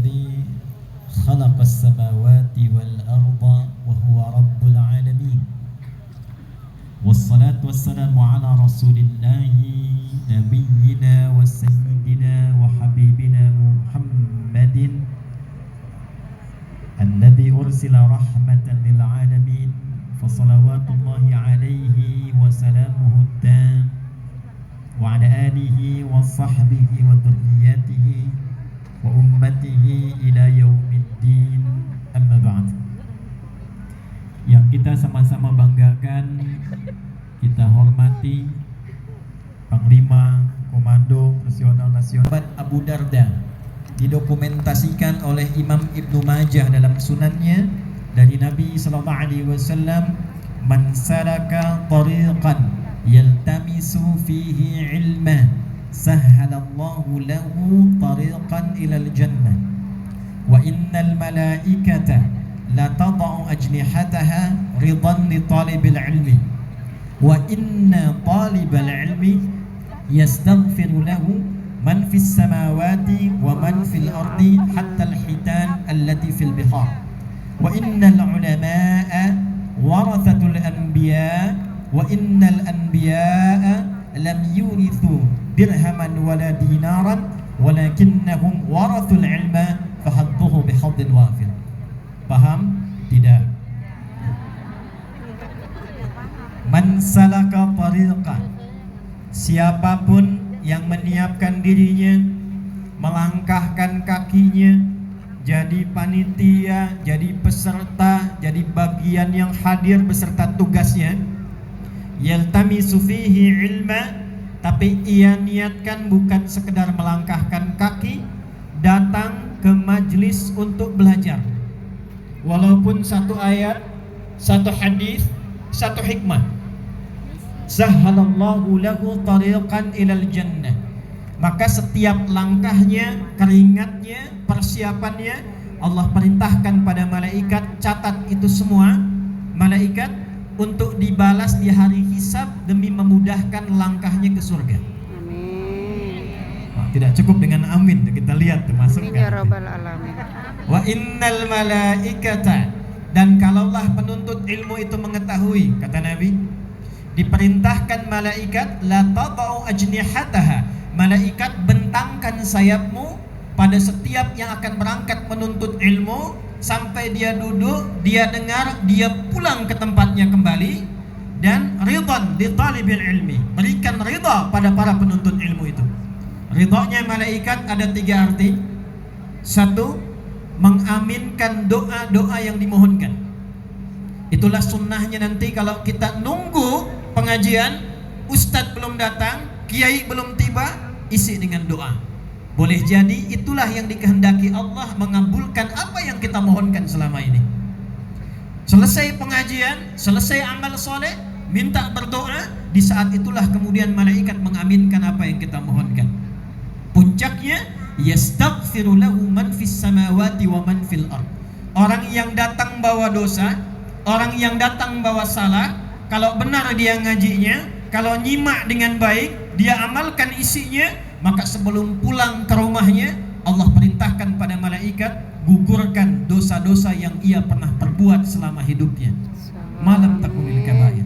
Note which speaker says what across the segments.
Speaker 1: الذي خلق السماوات والأرض وهو رب العالمين والصلاة والسلام على رسول الله نبينا وسيدنا وحبيبنا محمد الذي أرسل رحمة للعالمين فصلوات الله عليه وسلامه التام وعلى آله وصحبه وذرياته وأمته إلى يوم الدين أما بعد. Yang kita sama-sama banggakan, kita hormati Panglima Komando Nasional Abu Darda, didokumentasikan oleh Imam Ibnu Majah dalam sunannya dari Nabi sallallahu alaihi wasallam, man salaka tariqan yaltamisu fihi ilma sahhalallahu lahu tariqan ilal jannah wa innal malaikata la tad'u ajnihataha ridan li talibil ilmi wa inna talibal ilmi yastaghfiru lahu man fis samawati wa man fil ardi hatta al hitan allati fil bihar wa innal ulama'a warathatul anbiya wa innal anbiya'a lam yurithu dirhaman wala dinaran walakinnahum warathul ilma fahadduhu bihadin wafir. Paham? Tidak. Man salaka tariqan, siapapun yang menyiapkan dirinya, melangkahkan kakinya, jadi panitia, jadi peserta, jadi bagian yang hadir beserta tugasnya, yaltamisu fihi ilma, tapi ia niatkan bukan sekedar melangkahkan kaki, datang ke majlis untuk belajar, walaupun satu ayat, satu hadis, satu hikmah, sahhalallahu lahu tariqan ilal jannah, maka setiap langkahnya, keringatnya, persiapannya, Allah perintahkan pada malaikat, catat itu semua malaikat untuk dibalas di hari hisab demi memudahkan langkahnya ke surga. Amin. Tidak cukup dengan amin, kita lihat termasuk
Speaker 2: ya Rabbal Alamin.
Speaker 1: Wa innal malaikata, dan kalaulah penuntut ilmu itu mengetahui, kata Nabi, diperintahkan malaikat la tadau ajnihataha, malaikat bentangkan sayapmu pada setiap yang akan berangkat menuntut ilmu, sampai dia duduk, dia dengar, dia pulang ke tempatnya kembali, dan ridhan li talibil ilmi, berikan ridha pada para penuntut ilmu itu. Ridhanya malaikat ada 3 arti. 1, mengaminkan doa-doa yang dimohonkan. Itulah sunnahnya nanti kalau kita nunggu pengajian, ustadz belum datang, kiai belum tiba, isi dengan doa. Boleh jadi itulah yang dikehendaki Allah, mengabulkan apa yang kita mohonkan selama ini. Selesai pengajian, selesai amal soleh, minta berdoa, di saat itulah kemudian malaikat mengaminkan apa yang kita mohonkan. Puncaknya, yastaghfiru lahu man fis samawati wa man fil ard. Orang yang datang bawa dosa, orang yang datang bawa salah, kalau benar dia ngajinya, kalau nyimak dengan baik, dia amalkan isinya, maka sebelum pulang ke rumahnya, Allah perintahkan pada malaikat, gugurkan dosa-dosa yang ia pernah perbuat selama hidupnya. Malam takunil kabair.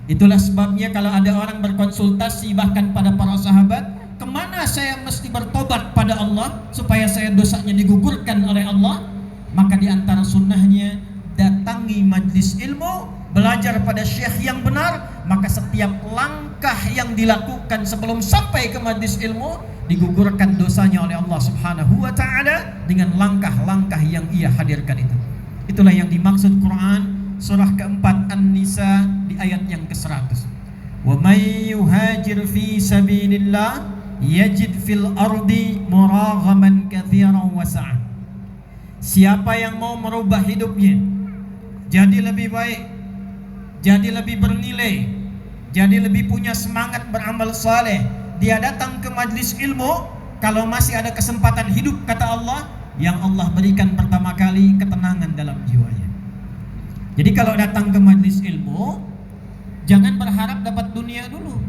Speaker 1: Itulah sebabnya kalau ada orang berkonsultasi bahkan pada para sahabat, kemana saya mesti bertobat pada Allah supaya saya dosanya digugurkan oleh Allah, maka di antara sunnahnya datangi majlis ilmu, belajar pada syekh yang benar, maka setiap langkah yang dilakukan sebelum sampai ke majlis ilmu digugurkan dosanya oleh Allah Subhanahu wa taala dengan langkah-langkah yang ia hadirkan itu. Itulah yang dimaksud Quran surah keempat An-Nisa di ayat yang ke-100. Wa may yuhajir fi sabilillah yajid fil ardi muraghaman katsiran wa sa'ah. Siapa yang mau merubah hidupnya jadi lebih baik, jadi lebih bernilai, jadi lebih punya semangat beramal saleh, dia datang ke majlis ilmu. Kalau masih ada kesempatan hidup, kata Allah, yang Allah berikan pertama kali ketenangan dalam jiwanya. Jadi kalau datang ke majlis ilmu, jangan berharap dapat dunia dulu.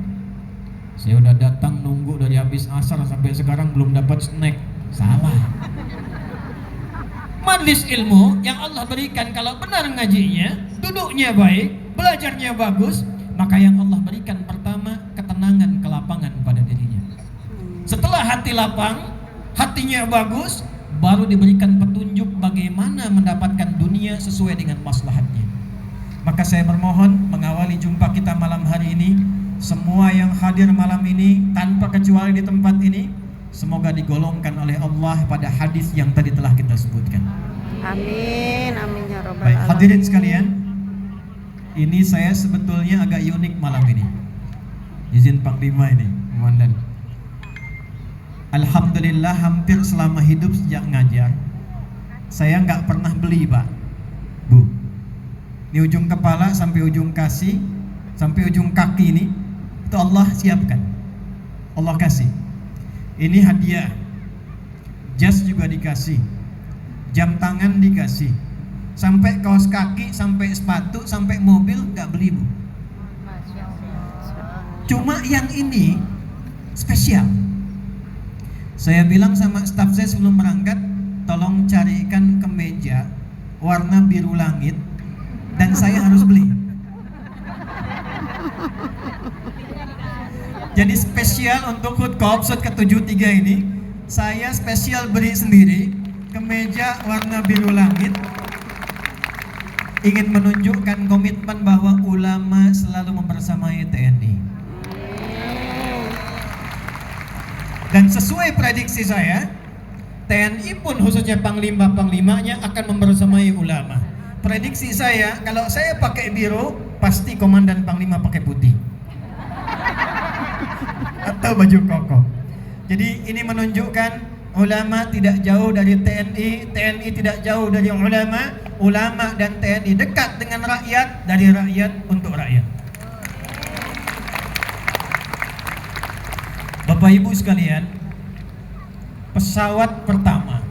Speaker 1: Saya udah datang nunggu dari habis asar sampai sekarang belum dapat snack. Salah. majelis ilmu yang Allah berikan, kalau benar ngajinya, duduknya baik, belajarnya bagus, maka yang Allah berikan pertama ketenangan, kelapangan pada dirinya. Setelah hati lapang, hatinya bagus, baru diberikan petunjuk bagaimana mendapatkan dunia sesuai dengan maslahatnya. Maka saya bermohon mengawali jumpa kita malam hari ini, semua yang hadir malam ini tanpa kecuali di tempat ini, semoga digolongkan oleh Allah pada hadis yang tadi telah kita sebutkan.
Speaker 2: Amin, amin ya rabbal
Speaker 1: Baik,
Speaker 2: alamin.
Speaker 1: hadirin sekalian, ini saya sebetulnya agak unik malam ini. Izin Panglima ini, Komandan. Alhamdulillah hampir selama hidup sejak ngajar, saya nggak pernah beli, Pak, Bu. Di ujung kepala sampai ujung kaki, sampai ujung kaki ini, itu Allah siapkan, Allah kasih. Ini hadiah. Jas juga dikasih, jam tangan dikasih, sampai kaos kaki, sampai sepatu, sampai mobil nggak beli, Bu. Cuma yang ini spesial. Saya bilang sama staf saya sebelum berangkat, tolong carikan kemeja warna biru langit, dan saya harus beli. Jadi spesial untuk HUT Koopsud ke-73 ini, saya spesial beri sendiri kemeja warna biru langit, ingin menunjukkan komitmen bahwa ulama selalu membersamai TNI. Dan sesuai prediksi saya, TNI pun khususnya panglima-panglimanya akan membersamai ulama. Prediksi saya, kalau saya pakai biru, pasti komandan panglima pakai putih atau baju koko. Jadi ini menunjukkan ulama tidak jauh dari TNI, TNI tidak jauh dari ulama, ulama dan TNI dekat dengan rakyat, dari rakyat untuk rakyat. Bapak Ibu sekalian, pesawat pertama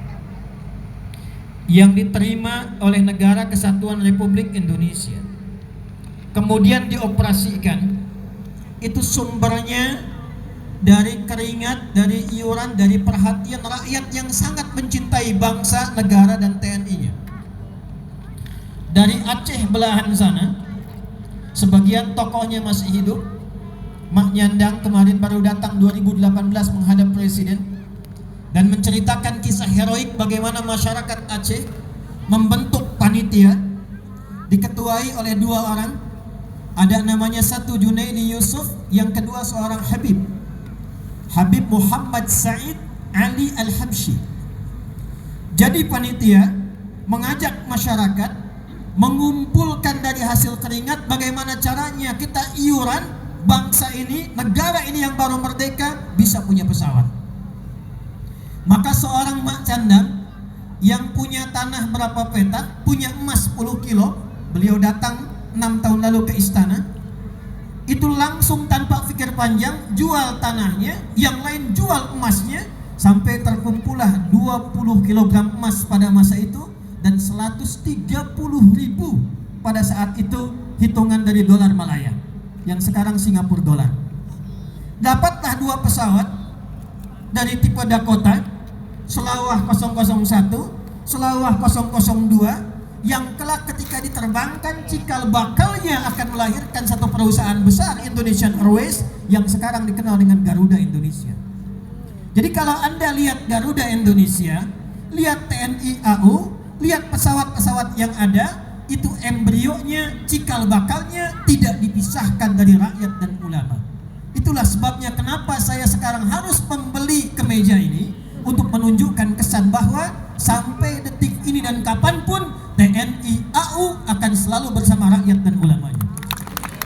Speaker 1: yang diterima oleh Negara Kesatuan Republik Indonesia kemudian dioperasikan, itu sumbernya dari keringat, dari iuran, dari perhatian rakyat yang sangat mencintai bangsa, negara dan TNI-nya. Dari Aceh belahan sana, sebagian tokohnya masih hidup. Mak Nyandang kemarin baru datang 2018 menghadap Presiden dan menceritakan kisah heroik bagaimana masyarakat Aceh membentuk panitia diketuai oleh dua orang. Ada namanya satu Junaidi Yusuf, yang kedua seorang Habib Muhammad Said Ali Al-Habsyi. Jadi panitia mengajak masyarakat mengumpulkan dari hasil keringat bagaimana caranya kita iuran bangsa ini, negara ini yang baru merdeka bisa punya pesawat. Maka seorang Mak Candang yang punya tanah berapa petak, punya emas 10 kilo, beliau datang 6 tahun lalu ke istana, itu langsung tanpa pikir panjang jual tanahnya, yang lain jual emasnya, sampai terkumpullah 20 kg emas pada masa itu dan 130.000 pada saat itu, hitungan dari dolar Malaya yang sekarang Singapura dolar. Dapatlah dua pesawat dari tipe Dakota, Selawah 001, Selawah 002, yang kelak ketika diterbangkan cikal bakalnya akan melahirkan satu perusahaan besar, Indonesian Airways, yang sekarang dikenal dengan Garuda Indonesia. Jadi kalau Anda lihat Garuda Indonesia, lihat TNI AU, lihat pesawat-pesawat yang ada, itu embrionya, cikal bakalnya tidak dipisahkan dari rakyat dan ulama. Itulah sebabnya kenapa saya sekarang harus membeli kemeja ini, untuk menunjukkan kesan bahwa sampai detik ini dan kapanpun TNI AU akan selalu bersama rakyat dan ulama.